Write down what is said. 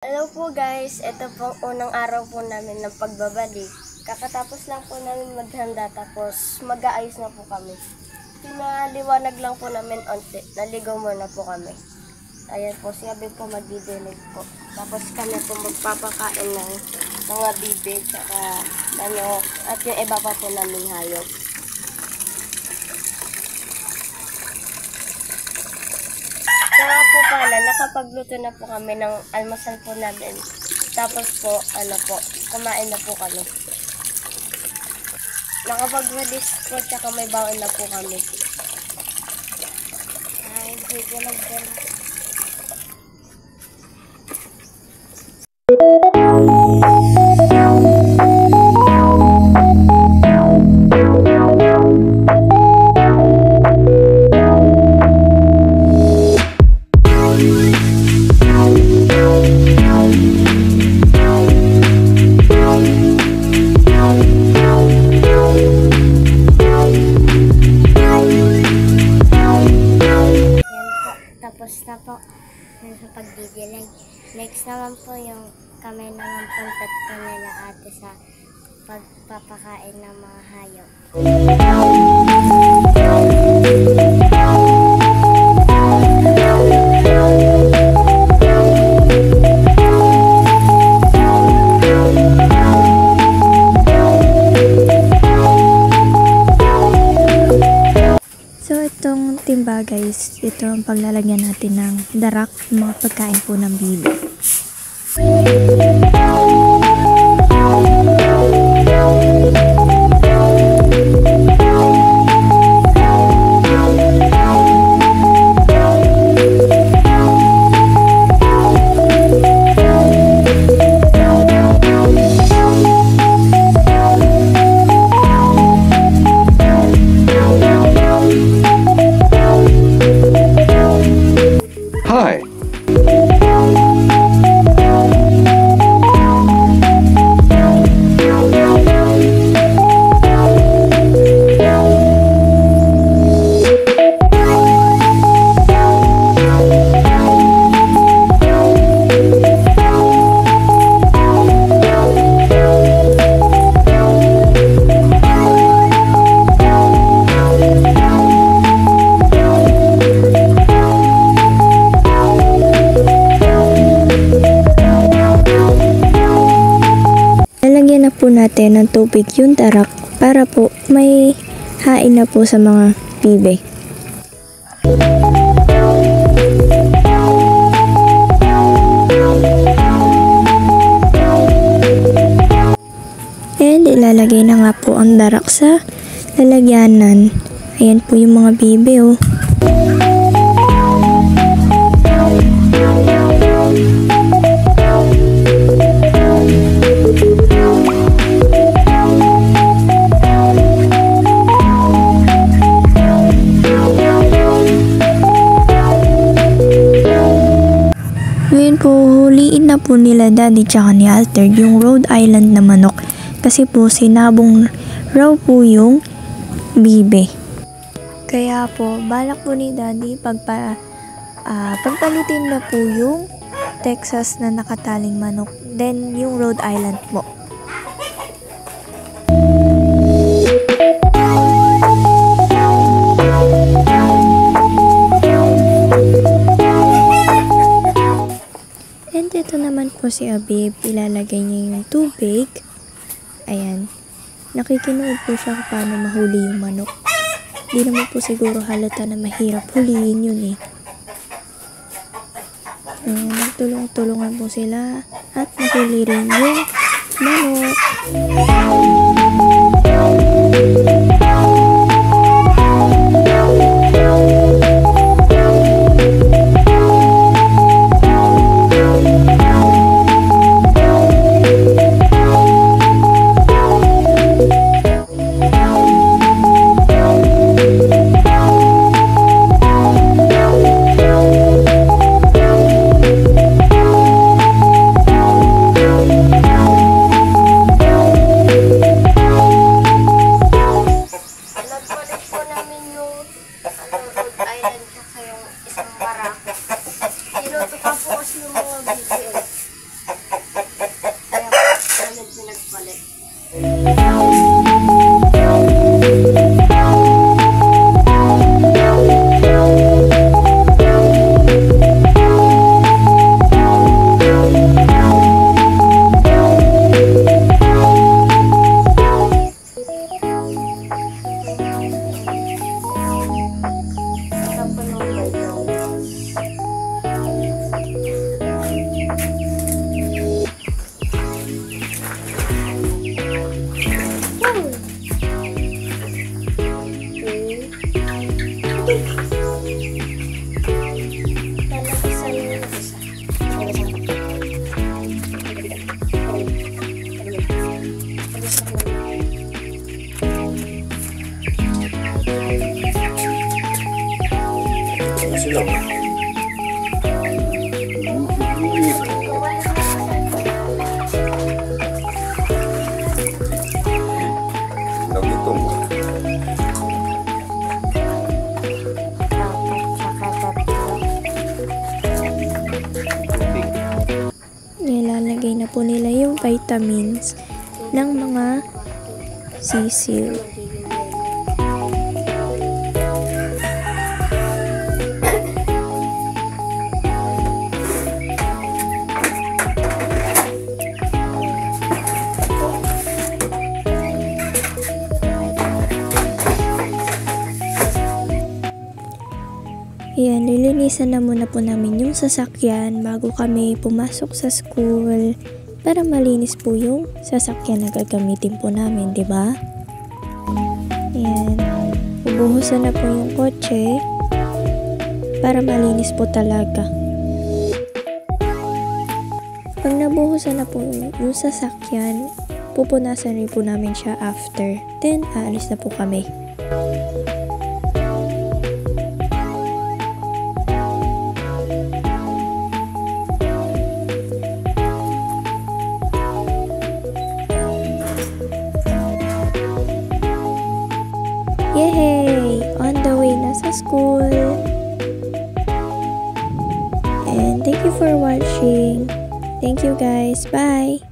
Hello po guys, ito po unang araw po namin ng pagbabalik. Kakatapos lang po namin maghanda tapos mag-aayos na po kami. Pinaliwanag lang po namin onte, naligaw muna po kami. Ayan po, sabi po magdidilig po. Tapos kami po magpapakain ng mga bibig, saka manok, at yung iba pa po namin hayop. Kaya po pala, nakapagluto na po kami ng almusal po namin. Tapos po, kumain na po kami. Nakapag-release po, tsaka may baon na po kami. Ay, hindi lang dyan. Tapos na po sa pagdidilig. Next naman po yung kami naman puntat po nila ate sa pagpapakain ng mga hayop. So itong timba guys, ito ang paglalagyan natin ng darak, mga pagkain po ng bibi. Hi. Lalagyan na po natin ng tubig yung darak para po may hain na po sa mga bibi. And ilalagay na nga po ang darak sa lalagyanan. Ayan po yung mga bibi oh. Ngayon po, huliin na po nila Daddy tsaka ni Alter yung Rhode Island na manok kasi po sinabong raw po yung bibe. Kaya po, balak po ni Daddy pagpalitin na po yung Texas na nakataling manok, then yung Rhode Island po. And ito naman po si Abib, ilalagay niya yung tubig. Ayan. Nakikinood po siya kung paano mahuli yung manok. Di naman po siguro halata na mahirap huliin yun eh. Ayan, nagtulong-tulungan po sila at nahuli rin yung manok. nilagay na po nila yung vitamins ng mga sisil. Ayan, nilinisan na muna po namin yung sasakyan bago kami pumasok sa school para malinis po yung sasakyan na gagamitin po namin, di ba? Ayan, ubuhusan na po yung kotse para malinis po talaga. Pag nabuhusan na po yung sasakyan, pupunasan rin po namin siya after. Then, aalis na po kami. Yay! On the way na sa school. And thank you for watching. Thank you guys. Bye!